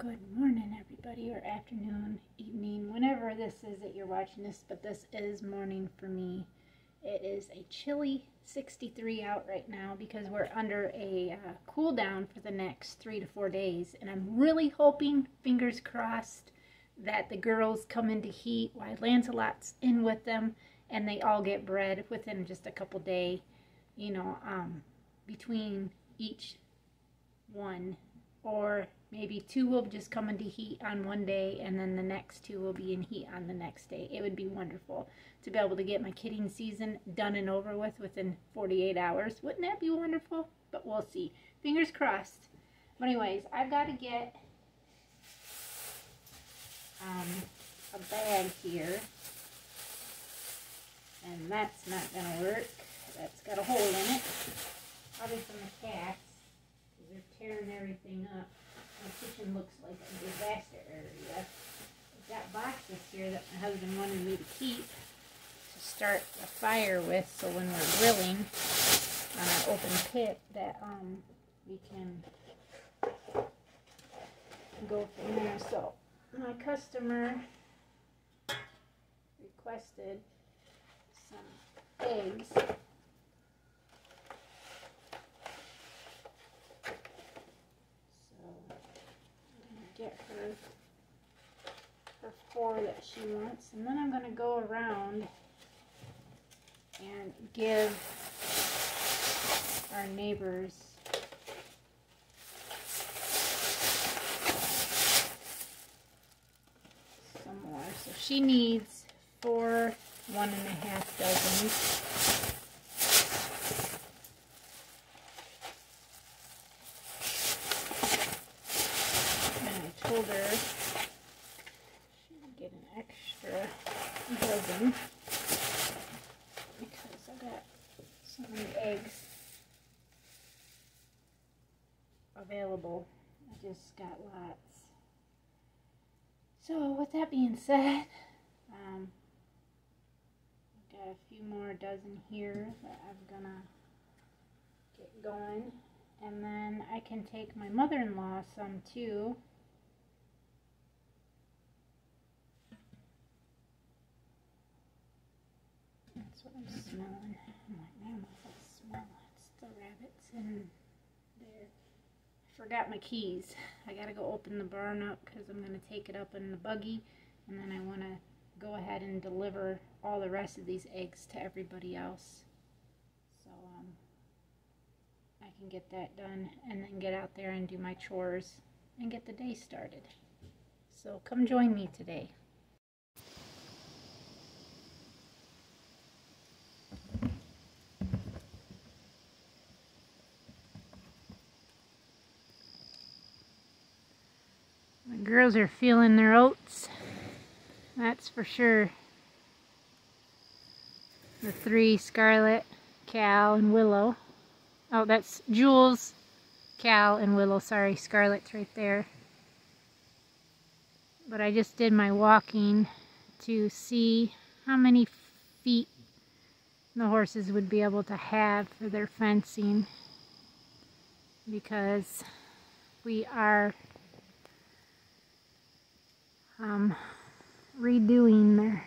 Good morning, everybody, or afternoon, evening, whenever this is that you're watching this, but this is morning for me. It is a chilly 63 out right now because we're under a cool down for the next 3 to 4 days, and I'm really hoping, fingers crossed, that the girls come into heat while Lancelot's in with them, and they all get bred within just a couple days, between each one, or maybe 2 will just come into heat on one day and then the next 2 will be in heat on the next day. It would be wonderful to be able to get my kidding season done and over with within 48 hours. Wouldn't that be wonderful? But we'll see. Fingers crossed. But anyways, I've got to get a bag here. And that's not going to work. That's got a hole in it. Probably from the cats. They're tearing everything up. My kitchen looks like a disaster area. I've got boxes here that my husband wanted me to keep to start a fire with, so when we're grilling on our open pit that we can go from there. So my customer requested some eggs. Get her 4 that she wants, and then I'm going to go around and give our neighbors some more. So she needs 4 1.5 dozens. Told her she would get an extra dozen because I got so many eggs available. I just got lots. So with that being said, I've got a few more dozen here that I'm gonna get going, and then I can take my mother-in-law some too. That's what I'm smelling. I'm like, man, what's that smell? It's the rabbits in there. I forgot my keys. I gotta go open the barn up because I'm gonna take it up in the buggy, and then I want to go ahead and deliver all the rest of these eggs to everybody else. So I can get that done and then get out there and do my chores and get the day started. So come join me today. The girls are feeling their oats, that's for sure. The 3, Scarlet, Cal, and Willow. Oh, that's Jules, Cal, and Willow. Sorry, Scarlet's right there. But I just did my walking to see how many feet the horses would be able to have for their fencing, because we are redoing their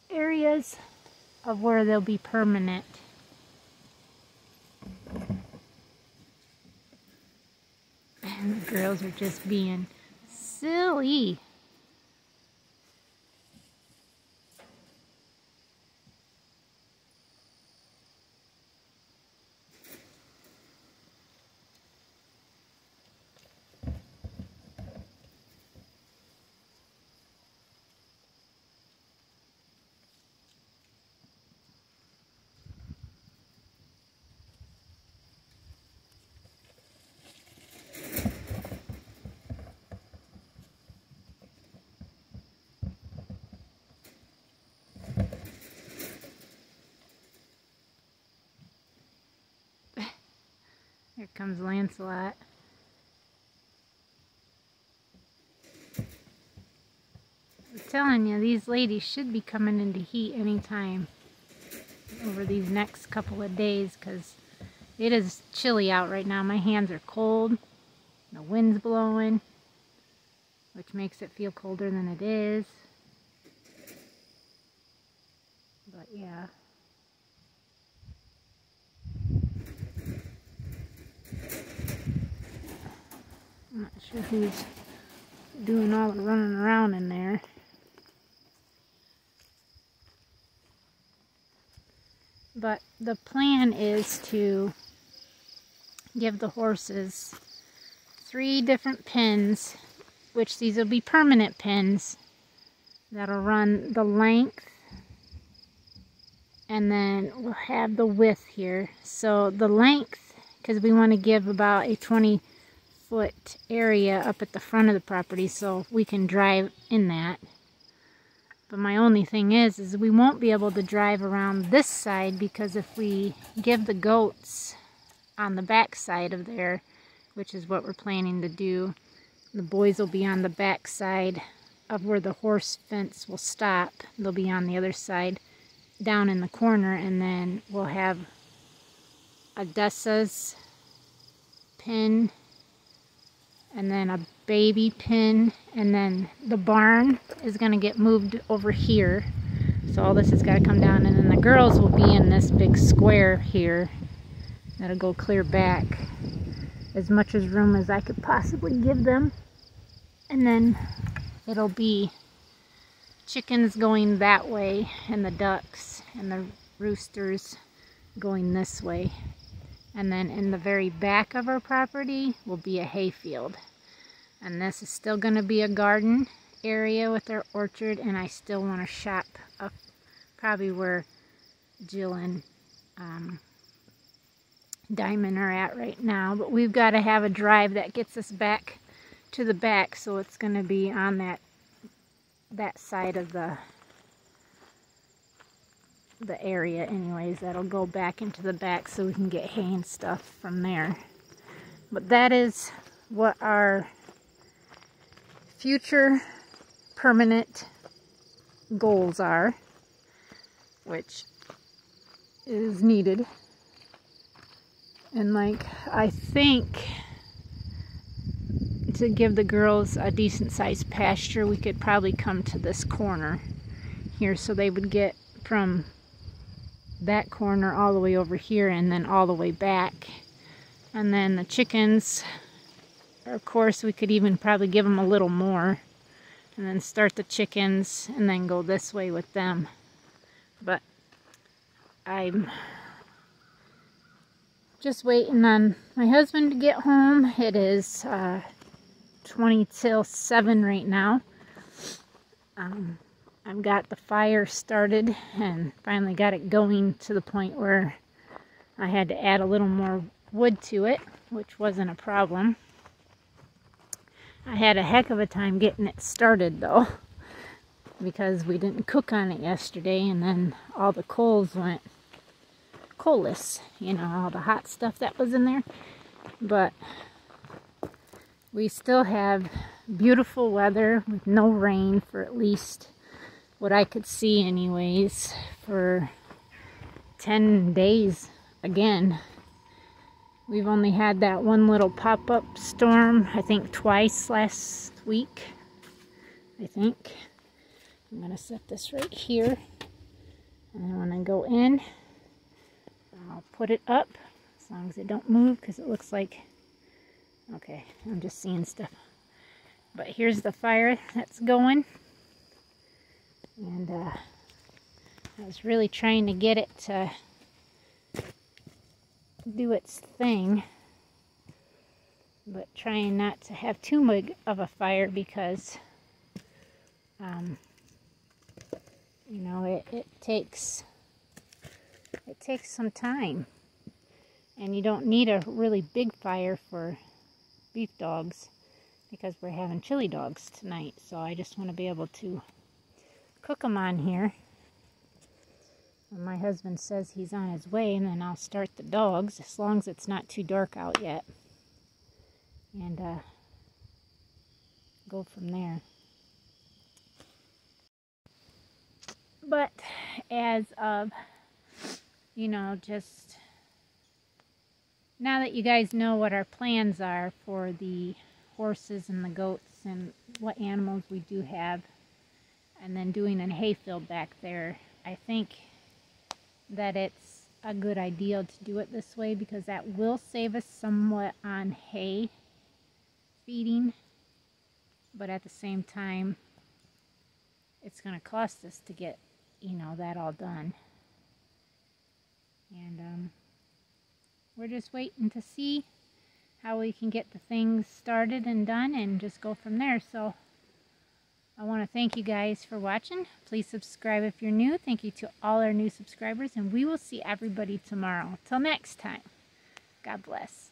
areas of where they'll be permanent. And the girls are just being silly. Here comes Lancelot. I'm telling you, these ladies should be coming into heat anytime over these next couple of days, because it is chilly out right now. My hands are cold. The wind's blowing. which makes it feel colder than it is. But yeah. I'm not sure who's doing all the running around in there. But the plan is to give the horses 3 different pins, which these will be permanent pins that'll run the length, and then we'll have the width here. So the length, because we want to give about a 20-foot area up at the front of the property so we can drive in that. But my only thing is we won't be able to drive around this side, because if we give the goats on the back side of there, which is what we're planning to do, the boys will be on the back side of where the horse fence will stop. They'll be on the other side down in the corner, and then we'll have Odessa's pin, and then a baby pin, and then the barn is going to get moved over here. So all this has got to come down, and then the girls will be in this big square here. That'll go clear back as much as room as I could possibly give them. And then it'll be chickens going that way, and the ducks and the roosters going this way. And then in the very back of our property will be a hayfield. And this is still going to be a garden area with our orchard, and I still want to shop up probably where Jill and Diamond are at right now. But we've got to have a drive that gets us back to the back, so it's going to be on that side of the area anyways. That'll go back into the back so we can get hay and stuff from there. But that is what our future permanent goals are, which is needed. And like, I think to give the girls a decent sized pasture, we could probably come to this corner here, so they would get from that corner all the way over here and then all the way back. And then the chickens, of course, we could even probably give them a little more, and then start the chickens and then go this way with them. But I'm just waiting on my husband to get home. It is 20 till 7 right now. I've got the fire started and finally got it going to the point where I had to add a little more wood to it, which wasn't a problem. I had a heck of a time getting it started though, because we didn't cook on it yesterday, and then all the coals went coalless, you know, all the hot stuff that was in there. But we still have beautiful weather with no rain for at least what I could see anyways for 10 days again. We've only had that one little pop-up storm, I think twice last week, I think. I'm going to set this right here, and then when I go in, I'll put it up, as long as it don't move, because it looks like, okay, I'm just seeing stuff. But here's the fire that's going, and I was really trying to get it to do its thing, but trying not to have too big of a fire, because you know, it takes some time, and you don't need a really big fire for beef dogs, because we're having chili dogs tonight. So I just want to be able to cook them on here. When my husband says he's on his way, and then I'll start the dogs, as long as it's not too dark out yet, and go from there. But as of, you know, just now that you guys know what our plans are for the horses and the goats and what animals we do have, and then doing a hay field back there, I think that it's a good idea to do it this way because that will save us somewhat on hay feeding, but at the same time it's going to cost us to get, you know, that all done. And we're just waiting to see how we can get the things started and done and just go from there. So I want to thank you guys for watching. Please subscribe if you're new. Thank you to all our new subscribers, and we will see everybody tomorrow. Till next time, God bless.